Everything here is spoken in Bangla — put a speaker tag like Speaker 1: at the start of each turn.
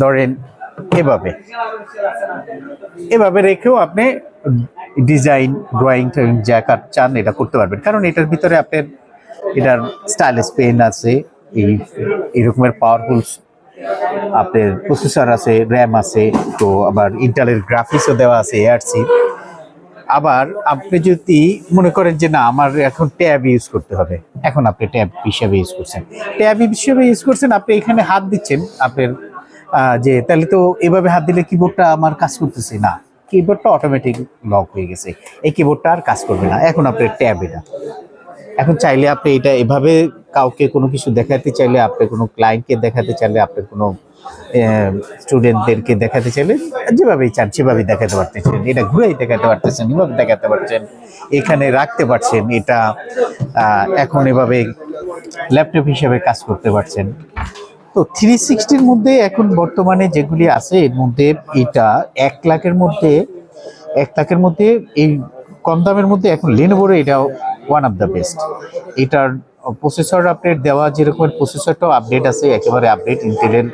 Speaker 1: ধরেন এভাবে এভাবে রেখেও আপনি ডিজাইন ড্রয়িং যা চান এটা করতে পারবেন, কারণ এটার ভিতরে আপনার এটার স্টাইলিশ পেন আছে, এই রকমের পাওয়ারফুল আপনার প্রসেসর আছে, র্যাম আছে, তো আবার ইন্টেলের গ্রাফিক্সও দেওয়া আছে এআরসি। আবার আপনি যদি মনে করেন যে না আমার এখন ট্যাব ইউজ করতে হবে, এখন আপনি ট্যাব হিসেবে ইউজ করছেন, ট্যাব হিসেবে ইউজ করছেন, আপনি এখানে হাত দিচ্ছেন আপনার যে তাহলে তো এভাবে হাত দিলে কিবোর্ডটা আমার কাজ করতেছে না, কিবোর্ডটা অটোমেটিক লক হয়ে গেছে, এই কিবোর্ডটা আর কাজ করবে না। এখন আপনার ট্যাব এটা, এখন চাইলে আপনি এটা এভাবে কাউকে কোনো কিছু দেখাতে চাইলে, আপনি কোনো ক্লায়েন্টকে দেখাতে চাইলে, আপনি কোনো স্টুডেন্টদেরকে দেখাতে চাইলে যেভাবেই চান সেভাবেই দেখাতে পারতেছেন, এটা ঘুরেই দেখাতে পারতেছেন, এভাবে দেখাতে পারছেন, এখানে রাখতে পারছেন, এটা এখন এভাবে ল্যাপটপ হিসেবে কাজ করতে পারছেন। তো 360-র মধ্যে এখন বর্তমানে যেগুলি আছে এর মধ্যে এটা 1 লাখের মধ্যে এই কম দামের মধ্যে এখন লেনোভোর এটা ওয়ান অফ দ্য বেস্ট। এটার প্রসেসর আপডেট দেওয়া, যেরকম প্রসেসরটাও আপডেট আছে, একেবারে আপডেট ইন্টেলের